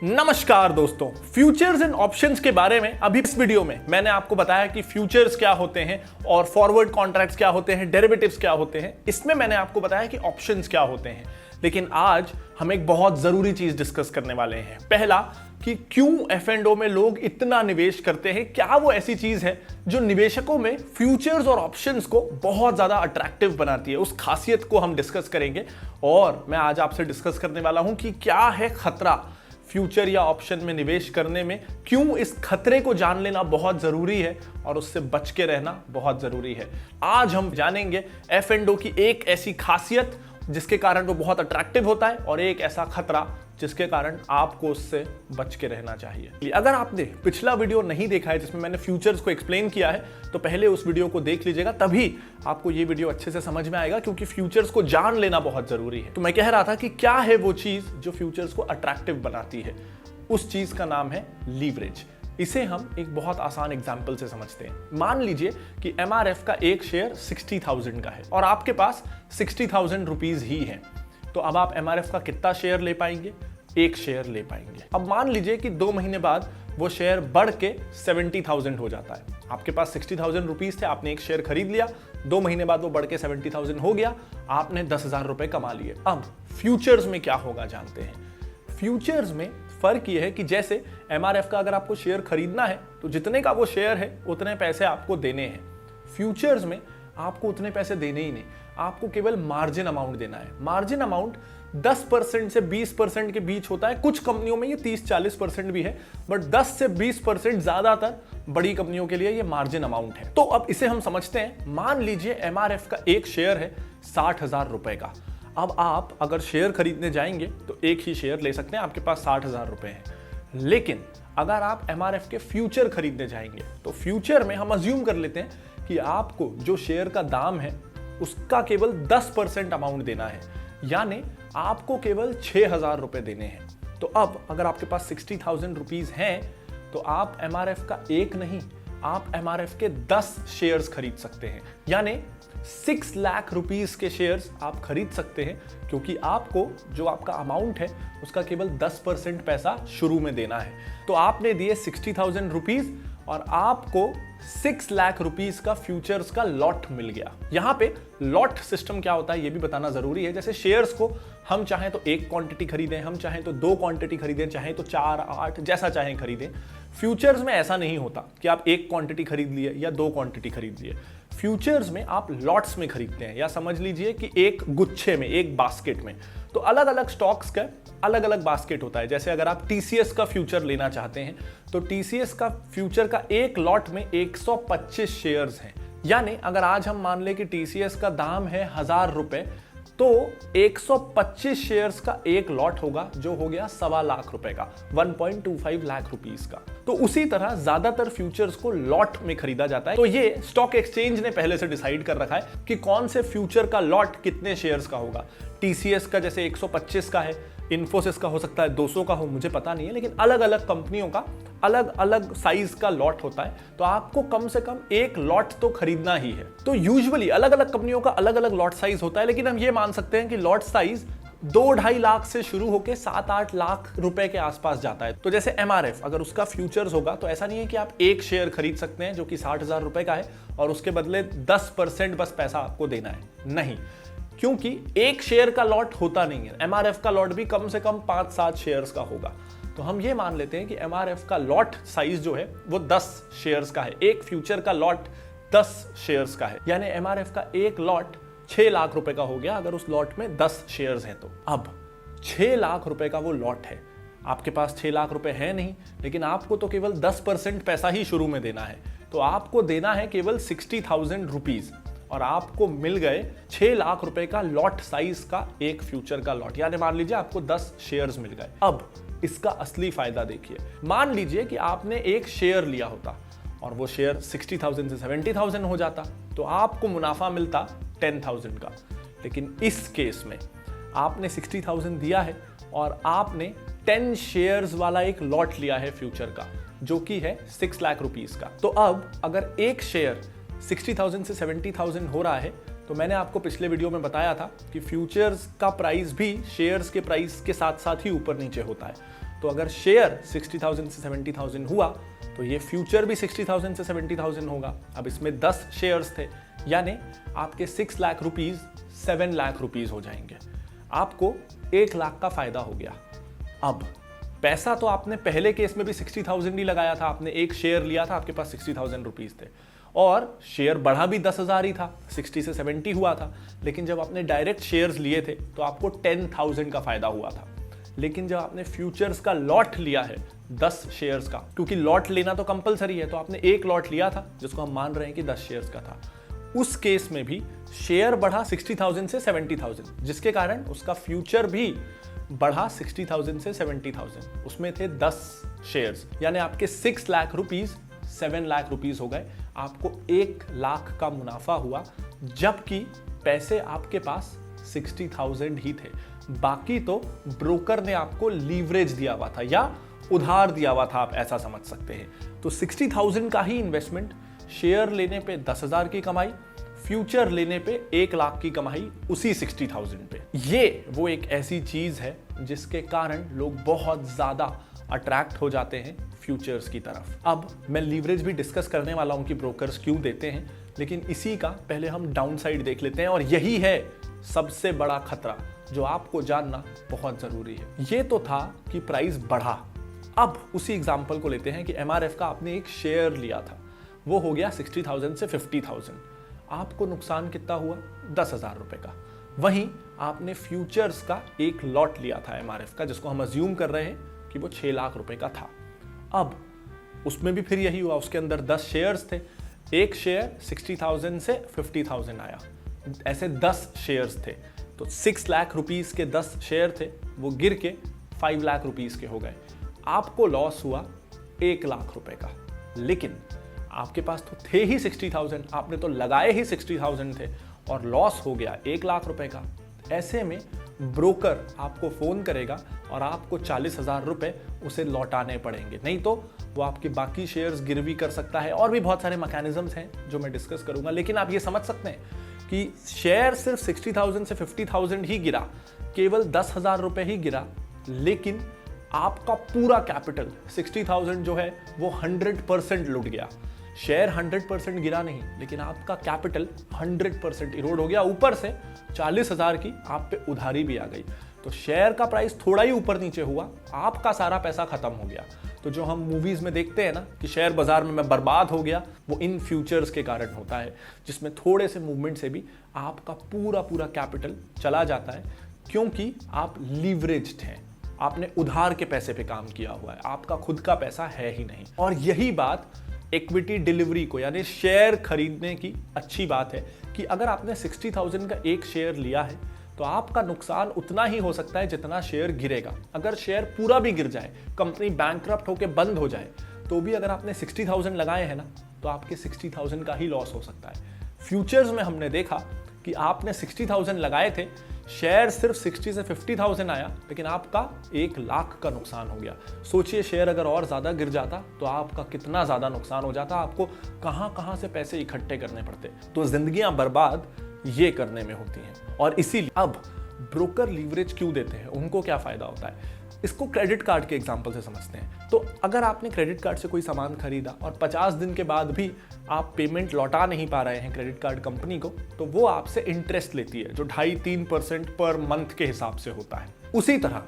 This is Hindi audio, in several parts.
नमस्कार दोस्तों, फ्यूचर्स एंड ऑप्शंस के बारे में अभी इस वीडियो में मैंने आपको बताया कि फ्यूचर्स क्या होते हैं और फॉरवर्ड कॉन्ट्रैक्ट्स क्या होते हैं, डेरिवेटिव्स क्या होते हैं। इसमें मैंने आपको बताया कि ऑप्शंस क्या होते हैं। लेकिन आज हम एक बहुत जरूरी चीज डिस्कस करने वाले हैं। पहला कि क्यों एफ&ओ में लोग इतना निवेश करते हैं, क्या वो ऐसी चीज है जो निवेशकों में फ्यूचर्स और ऑप्शंस को बहुत ज्यादा अट्रैक्टिव बनाती है। उस खासियत को हम डिस्कस करेंगे और मैं आज आपसे डिस्कस करने वाला हूं कि क्या है खतरा फ्यूचर या ऑप्शन में निवेश करने में, क्यों इस खतरे को जान लेना बहुत जरूरी है और उससे बच के रहना बहुत जरूरी है। आज हम जानेंगे एफ&ओ की एक ऐसी खासियत जिसके कारण वो बहुत अट्रैक्टिव होता है और एक ऐसा खतरा जिसके कारण आपको उससे बच के रहना चाहिए। अगर आपने पिछला वीडियो नहीं देखा है जिसमें मैंने फ्यूचर्स को एक्सप्लेन किया है तो पहले उस वीडियो को देख लीजिएगा, तभी आपको ये वीडियो अच्छे से समझ में आएगा, क्योंकि फ्यूचर्स को जान लेना बहुत जरूरी है। तो मैं कह रहा था कि क्या है वो चीज जो फ्यूचर्स को अट्रैक्टिव बनाती है। उस चीज का नाम है लीवरेज। इसे हम एक बहुत आसान एग्जाम्पल से समझते हैं। मान लीजिए कि MRF का एक शेयर 60,000 का है और आपके पास 60,000 रुपीज ही है। तो अब आप MRF का कितना शेयर ले पाएंगे? एक शेयर ले पाएंगे। अब मान लीजिए कि 2 महीने बाद वो शेयर बढ़ के 70,000 हो जाता है। आपके पास 60,000 रुपीज थे, आपने एक शेयर खरीद लिया, 2 महीने बाद वो बढ़ के 70,000 हो गया, आपने 10,000 रुपए कमा लिए। अब फ्यूचर्स में क्या होगा जानते हैं। फ्यूचर्स में फर्क यह है कि जैसे MRF का अगर आपको शेयर खरीदना है तो जितने का वो शेयर है उतने पैसे आपको देने हैं। फ्यूचर्स में आपको उतने पैसे देने ही नहीं, आपको केवल मार्जिन अमाउंट देना है। मार्जिन अमाउंट 10% से 20% के बीच होता है। कुछ कंपनियों में ये 30-40% भी है, बट 10 से 20% ज्यादातर बड़ी कंपनियों के लिए ये मार्जिन अमाउंट है। तो अब इसे हम समझते हैं। मान लीजिए MRF का एक शेयर है 60,000 रुपए का। अब आप अगर शेयर खरीदने जाएंगे तो एक ही शेयर ले सकते हैं, आपके पास 60,000 रुपए हैं। लेकिन अगर आप MRF के फ्यूचर खरीदने जाएंगे तो फ्यूचर में हम अज्यूम कर लेते हैं कि आपको जो शेयर का दाम है उसका केवल 10% अमाउंट देना है, यानी आपको केवल 6,000 रुपए देने हैं। तो अब अगर आपके पास 60,000 रुपीज हैं तो आप MRF का एक नहीं, आप MRF के 10 शेयर्स खरीद सकते हैं, यानी 6 लाख रुपीस के शेयर्स आप खरीद सकते हैं, क्योंकि आपको जो आपका अमाउंट है उसका केवल 10% पैसा शुरू में देना है। तो आपने दिए 60,000 रुपीज और आपको 6 लाख रुपीस का फ्यूचर्स का लॉट मिल गया। यहां पे लॉट सिस्टम क्या होता है ये भी बताना जरूरी है। जैसे शेयर्स को हम चाहें तो एक क्वांटिटी खरीदें, हम चाहें तो 2 क्वांटिटी खरीदें, चाहें तो 4, 8 जैसा चाहें खरीदें। फ्यूचर्स में ऐसा नहीं होता कि आप एक क्वांटिटी खरीद लिए या 2 क्वांटिटी खरीद लिए। फ्यूचर्स में आप लॉट्स में खरीदते हैं, या समझ लीजिए कि एक गुच्छे में, एक बास्केट में। तो अलग अलग स्टॉक्स का अलग अलग बास्केट होता है। जैसे अगर आप TCS का फ्यूचर लेना चाहते हैं तो TCS का फ्यूचर का एक लॉट में 125 शेयर्स हैं, यानी अगर आज हम मान लें कि TCS का दाम है 1,000 रुपए तो 125 शेयर्स का एक लॉट होगा जो हो गया 1.25 लाख रुपए का, 1.25 लाख रुपीस का। तो उसी तरह ज्यादातर फ्यूचर्स को लॉट में खरीदा जाता है। तो ये स्टॉक एक्सचेंज ने पहले से डिसाइड कर रखा है कि कौन से फ्यूचर का लॉट कितने शेयर्स का होगा। TCS का जैसे 125 का है, इन्फोसिस का हो सकता है 200 का हो, मुझे पता नहीं है, लेकिन अलग अलग कंपनियों का अलग अलग साइज का लॉट होता है। तो आपको कम से कम एक लॉट तो खरीदना ही है। तो यूजुअली अलग अलग कंपनियों का अलग अलग लॉट साइज होता है, लेकिन हम ये मान सकते हैं कि लॉट साइज 2-2.5 लाख से शुरू होकर 7-8 लाख रुपए के आसपास जाता है। तो जैसे MRF अगर उसका फ्यूचर्स होगा तो ऐसा नहीं है कि आप एक शेयर खरीद सकते हैं जो कि 60,000 रुपए का है और उसके बदले 10% बस पैसा आपको देना है। नहीं, क्योंकि एक शेयर का लॉट होता नहीं है। MRF का लॉट भी कम से कम 5-7 शेयर्स का होगा। तो हम ये मान लेते हैं कि MRF का लॉट साइज जो है वो 10 शेयर्स का है। एक फ्यूचर का लॉट 10 शेयर्स का है, यानी MRF का एक लॉट 6 लाख रुपए का हो गया अगर उस लॉट में 10 शेयर्स हैं। तो अब 6 लाख रुपए का वो लॉट है, आपके पास 6 लाख रुपए है नहीं, लेकिन आपको तो केवल 10% पैसा ही शुरू में देना है। तो आपको देना है केवल 60,000 रुपीज और आपको मिल गए 6 लाख रुपए का लॉट साइज का एक फ्यूचर का लॉट, यानी मान लीजिए आपको 10 शेयर्स मिल गए। अब इसका असली फायदा देखिए। मान लीजिए कि आपने एक शेयर लिया होता और वो शेयर 60,000 से 70,000 हो जाता तो आपको मुनाफा मिलता 10,000 का। लेकिन इस केस में आपने 60,000 दिया है और आपने 10 शेयर्स वाला एक लॉट लिया है फ्यूचर का, जो कि है 6 लाख रुपीस का। तो अब अगर एक शेयर 60,000 से 70,000 हो रहा है तो मैंने आपको पिछले वीडियो में बताया था कि फ्यूचर्स का प्राइस भी शेयर्स के प्राइस के साथ साथ ही ऊपर नीचे होता है। तो अगर शेयर 60,000 से 70,000 हुआ तो ये फ्यूचर भी 60,000 से 70,000 होगा। अब इसमें 10 शेयर्स थे, यानी आपके 6 लाख रुपीज 7 लाख रुपीज हो जाएंगे। आपको 1 लाख का फायदा हो गया। अब पैसा तो आपने पहले केस में भी 60,000 ही लगाया था, आपने एक शेयर लिया था, आपके पास 60,000 रुपीज थे और शेयर बढ़ा भी 10,000 ही था, 60 से 70 हुआ था। लेकिन जब आपने डायरेक्ट शेयर्स लिए थे तो आपको 10,000 का फायदा हुआ था। लेकिन जब आपने फ्यूचर्स का लॉट लिया है 10 शेयर्स का, क्योंकि लॉट लेना तो कंपलसरी है, तो आपने एक लॉट लिया था जिसको हम मान रहे हैं कि 10 शेयर्स का था। उस केस में भी शेयर बढ़ा 60,000 से 70,000, जिसके कारण उसका फ्यूचर भी बढ़ा 60,000 से 70,000। उसमें थे 10 शेयर्स, यानी आपके 6 लाख रुपीज 7 लाख रुपीज हो गए। आपको 1 लाख का मुनाफा हुआ, जबकि पैसे आपके पास 60,000 ही थे। बाकी तो ब्रोकर ने आपको लीवरेज दिया हुआ था या उधार दिया हुआ था, आप ऐसा समझ सकते हैं। तो 60,000 का ही इन्वेस्टमेंट, शेयर लेने पे 10,000 की कमाई, फ्यूचर लेने पे 1 लाख की कमाई उसी 60,000 पे। ये वो एक ऐसी चीज है जिसके कारण लोग बहुत ज्यादा अट्रैक्ट हो जाते हैं फ्यूचर्स की तरफ। अब मैं लीवरेज भी डिस्कस करने वाला हूं कि ब्रोकर्स क्यों देते हैं, लेकिन इसी का पहले हम डाउन साइड देख लेते हैं, और यही है सबसे बड़ा खतरा जो आपको जानना बहुत जरूरी है। ये तो था कि प्राइस बढ़ा। अब उसी एग्जांपल को लेते हैं कि एमआरएफ का आपने एक शेयर लिया था, वो हो गया 60,000 से 50,000। आपको नुकसान कितना हुआ? 10,000 रुपए का। वहीं आपने फ्यूचर्स का एक लॉट लिया था एमआरएफ का, जिसको हम अज्यूम कर रहे हैं कि वो 6 लाख रुपए का था। अब उसमें भी फिर यही हुआ, उसके अंदर 10 शेयर्स थे, एक शेयर 60,000 से 50,000 आया, ऐसे 10 शेयर्स थे, तो 6 लाख रुपीस के 10 शेयर थे, वो गिर के 5 लाख रुपीस के हो गए। आपको लॉस हुआ 1 लाख रुपए का। लेकिन आपके पास तो थे ही 60,000, आपने तो लगाए ही 60,000 थे, और लॉस हो गया 1 लाख रुपए का। ऐसे में ब्रोकर आपको फोन करेगा और आपको 40,000 रुपए उसे लौटाने पड़ेंगे, नहीं तो वो आपके बाकी शेयर्स गिरवी कर सकता है। और भी बहुत सारे मैकेनिज्म्स हैं जो मैं डिस्कस करूंगा, लेकिन आप ये समझ सकते हैं कि शेयर सिर्फ 60,000 से 50,000 ही गिरा, केवल 10,000 रुपए ही गिरा, लेकिन आपका पूरा कैपिटल 60,000 जो है वो 100% लुट गया। शेयर 100% गिरा नहीं, लेकिन आपका कैपिटल 100% इरोड हो गया। ऊपर से 40,000 की आप पे उधारी भी आ गई। तो शेयर का प्राइस थोड़ा ही ऊपर नीचे हुआ, आपका सारा पैसा खत्म हो गया। तो जो हम मूवीज में देखते हैं ना कि शेयर बाजार में मैं बर्बाद हो गया, वो इन फ्यूचर्स के कारण होता है, जिसमें थोड़े से मूवमेंट से भी आपका पूरा कैपिटल चला जाता है, क्योंकि आप लीवरेज्ड हैं, आपने उधार के पैसे पे काम किया हुआ है, आपका खुद का पैसा है ही नहीं। और यही बात इक्विटी डिलीवरी को, यानी शेयर खरीदने की अच्छी बात है कि अगर आपने 60,000 का एक शेयर लिया है तो आपका नुकसान उतना ही हो सकता है जितना शेयर गिरेगा। अगर शेयर पूरा भी गिर जाए, कंपनी बैंकक्रप्ट होकर बंद हो जाए, तो भी अगर आपने 60,000 लगाए हैं ना, तो आपके 60,000 का ही लॉस हो सकता है। फ्यूचर्स में हमने देखा कि आपने 60,000 लगाए थे, शेयर सिर्फ 60 से 50,000 आया, लेकिन आपका 1 लाख का नुकसान हो गया। सोचिए शेयर अगर और ज्यादा गिर जाता तो आपका कितना ज्यादा नुकसान हो जाता, आपको कहां से पैसे इकट्ठे करने पड़ते। तो जिंदगियां बर्बाद ये करने में होती हैं। और इसीलिए अब ब्रोकर लीवरेज क्यों देते हैं, उनको क्या फायदा होता है, इसको क्रेडिट कार्ड के एग्जांपल से समझते हैं। तो अगर आपने क्रेडिट कार्ड से कोई सामान खरीदा और 50 दिन के बाद भी आप पेमेंट लौटा नहीं पा रहे हैं क्रेडिट कार्ड कंपनी को, तो वो आपसे इंटरेस्ट लेती है, जो 2.5-3% पर मंथ के हिसाब से होता है। उसी तरह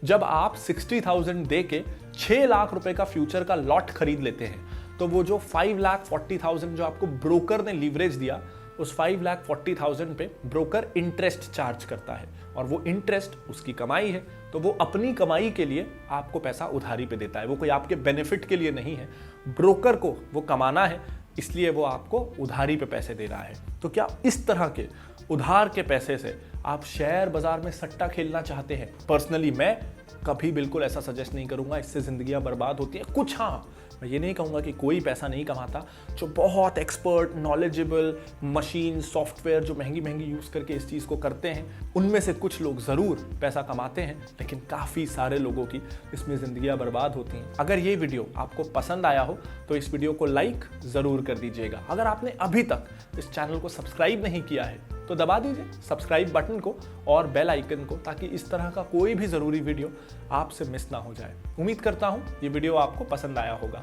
जब आप 60,000 दे के 6 लाख रुपए का फ्यूचर का लॉट खरीद लेते हैं, तो वो जो 5,40,000 जो आपको ब्रोकर ने लीवरेज दिया, उस 5,40,000 पे ब्रोकर इंटरेस्ट चार्ज करता है, और वो इंटरेस्ट उसकी कमाई है, तो वो अपनी कमाई के लिए आपको पैसा उधारी पे देता है। वो कोई आपके बेनिफिट के लिए नहीं है, ब्रोकर को वो कमाना है, इसलिए वो आपको उधारी पे पैसे दे रहा है। तो क्या इस तरह के उधार के पैसे से आप शेयर बाजार में सट्टा खेलना चाहते हैं? पर्सनली मैं कभी बिल्कुल ऐसा सजेस्ट नहीं करूंगा, इससे जिंदगियां बर्बाद होती हैं। कुछ हाँ, मैं ये नहीं कहूँगा कि कोई पैसा नहीं कमाता, जो बहुत एक्सपर्ट, नॉलेजेबल मशीन, सॉफ्टवेयर जो महंगी यूज़ करके इस चीज़ को करते हैं, उनमें से कुछ लोग ज़रूर पैसा कमाते हैं, लेकिन काफ़ी सारे लोगों की इसमें ज़िंदगियाँ बर्बाद होती हैं। अगर ये वीडियो आपको पसंद आया हो तो इस वीडियो को लाइक ज़रूर कर दीजिएगा। अगर आपने अभी तक इस चैनल को सब्सक्राइब नहीं किया है तो दबा दीजिए सब्सक्राइब बटन बटन को और बेल आइकन को, ताकि इस तरह का कोई भी ज़रूरी वीडियो आपसे मिस ना हो जाए। उम्मीद करता हूँ ये वीडियो आपको पसंद आया होगा।